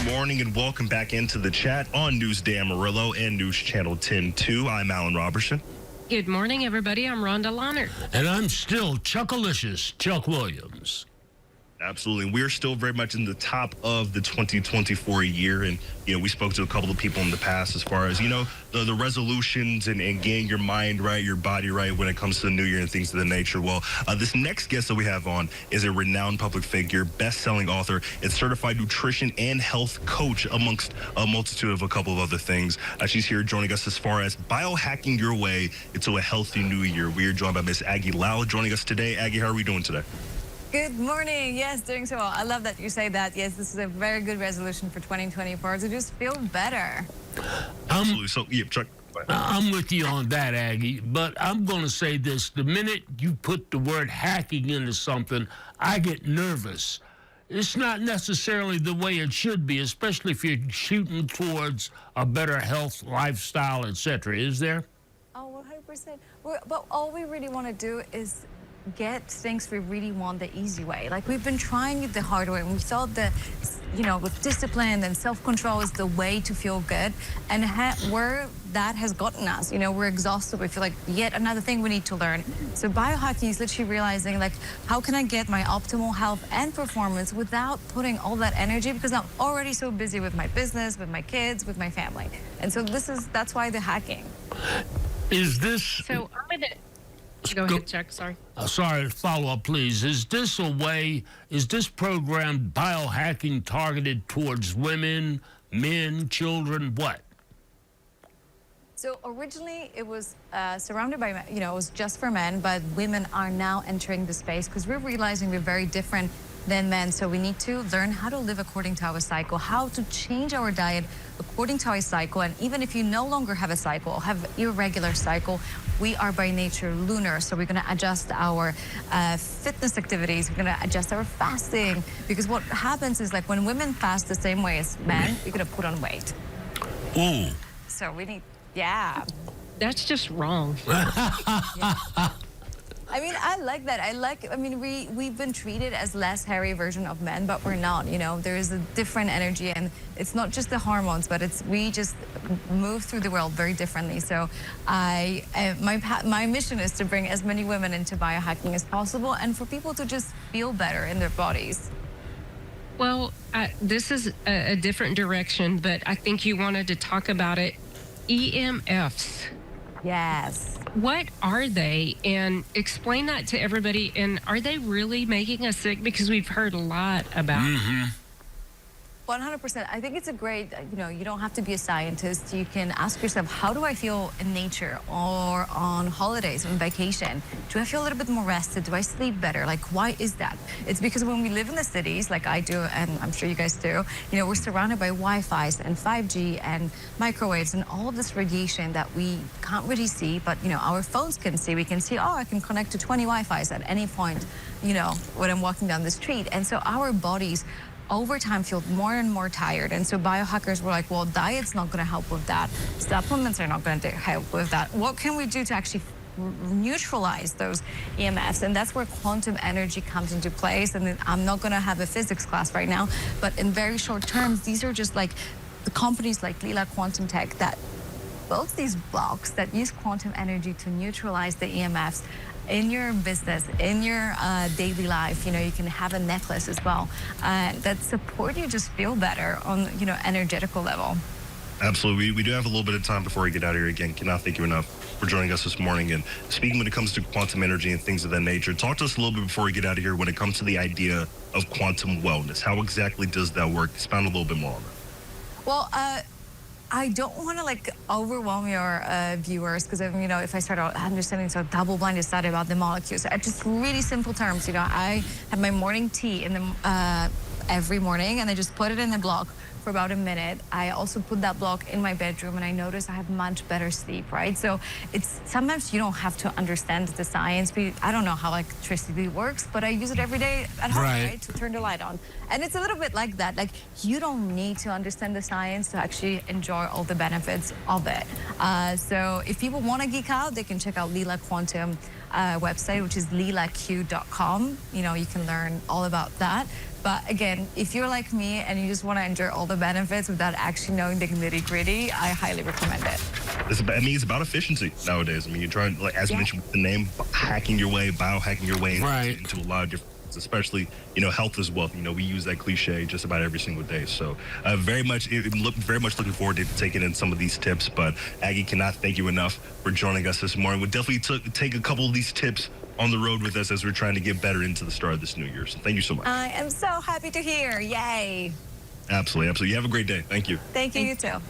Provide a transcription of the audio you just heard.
morning and welcome back into the chat on News Day Amarillo and News Channel 10-2. I'm Alan Robertson. Good morning, everybody. I'm Rhonda Lahner. And I'm still Chuckalicious Chuck Williams. Absolutely. We're still very much in the top of the 2024 year. And, we spoke to a couple of people in the past as far as, the resolutions and getting your mind right, your body right when it comes to the new year and things of the nature. Well, this next guest that we have on is a renowned public figure, best-selling author, and certified nutrition and health coach, amongst a multitude of a couple of other things. She's here joining us as far as biohacking your way into a healthy new year. We are joined by Miss Aggie Lau joining us today. Aggie, how are we doing today? Good morning. Yes, doing so well. I love that you say that. Yes, this is a very good resolution for 2024 to just feel better. Absolutely. So, Chuck. I'm with you on that, Aggie, but I'm going to say this. The minute you put the word hacking into something, I get nervous. It's not necessarily the way it should be, especially if you're shooting towards a better health, lifestyle, etc. Is there? Oh, 100%. But all we really want to do is get things we really want the easy way. Like, we've been trying it the hard way, and we thought that, with discipline and self-control is the way to feel good. And where that has gotten us, we're exhausted. We feel like yet another thing we need to learn. So biohacking is literally realizing, like, how can I get my optimal health and performance without putting all that energy, because I'm already so busy with my business, with my kids, with my family. And so that's why the hacking. Is this... So I'm going to... Go ahead, Chuck. Sorry. Sorry, follow up, please. Is this program biohacking targeted towards women, men, children, what? So originally it was surrounded by, it was just for men, but women are now entering the space because we're realizing we're very different than men. So we need to learn how to live according to our cycle, how to change our diet according to our cycle. And even if you no longer have a cycle or have irregular cycle, we are by nature lunar. So we're going to adjust our fitness activities. We're going to adjust our fasting, because what happens is, like, when women fast the same way as men, you're going to put on weight. Ooh. So we need, yeah. That's just wrong. Yeah. I mean, I like that. We've been treated as less hairy version of men, but we're not, there is a different energy, and it's not just the hormones, but we just move through the world very differently. So my mission is to bring as many women into biohacking as possible, and for people to just feel better in their bodies. Well, this is a different direction, but I think you wanted to talk about it. EMFs. Yes. What are they? And explain that to everybody. And are they really making us sick? Because we've heard a lot about it. 100%. I think it's a great, you don't have to be a scientist. You can ask yourself, how do I feel in nature or on holidays, on vacation? Do I feel a little bit more rested? Do I sleep better? Like, why is that? It's because when we live in the cities, like I do, and I'm sure you guys do, we're surrounded by Wi-Fi's and 5G and microwaves and all of this radiation that we can't really see, but, our phones can see. We can see, I can connect to 20 Wi-Fi's at any point, when I'm walking down the street. And so our bodies over time feel more and more tired. And so biohackers were like, well, diet's not going to help with that. Supplements are not going to help with that. What can we do to actually neutralize those EMFs? And that's where quantum energy comes into place. And I'm not going to have a physics class right now, but in very short terms, these are just like the companies like Lila Quantum Tech that built these blocks that use quantum energy to neutralize the EMFs in your business, in your daily life. You can have a necklace as well that support you just feel better on, energetical level. Absolutely. We do have a little bit of time before we get out of here. Again, cannot thank you enough for joining us this morning. And speaking when it comes to quantum energy and things of that nature, talk to us a little bit before we get out of here when it comes to the idea of quantum wellness. How exactly does that work? Expound a little bit more on that. Well, I don't want to overwhelm your viewers, because if I start out understanding so double-blinded study about the molecules, just really simple terms. I have my morning tea in the every morning, and I just put it in the block for about a minute. I also put that block in my bedroom, and I notice I have much better sleep, right? So it's sometimes you don't have to understand the science. I don't know how electricity works, but I use it every day at home, right? To turn the light on. And it's a little bit like that. Like, you don't need to understand the science to actually enjoy all the benefits of it. So if people want to geek out, they can check out Lila Quantum website, which is lilaq.com. You know, you can learn all about that. But again, if you're like me and you just want to enjoy all the benefits without actually knowing the nitty-gritty, I highly recommend it. It's about efficiency nowadays. I mean, you're trying, like, as you mentioned with the name, hacking your way, biohacking your way Right. into a lot of different, especially, health is wealth. We use that cliche just about every single day. So very much looking forward to taking in some of these tips. But Aggie, cannot thank you enough for joining us this morning. We'll definitely take a couple of these tips on the road with us as we're trying to get better into the start of this new year. So thank you so much. I am so happy to hear. Yay. Absolutely. You have a great day. Thank you. Thank you, you too.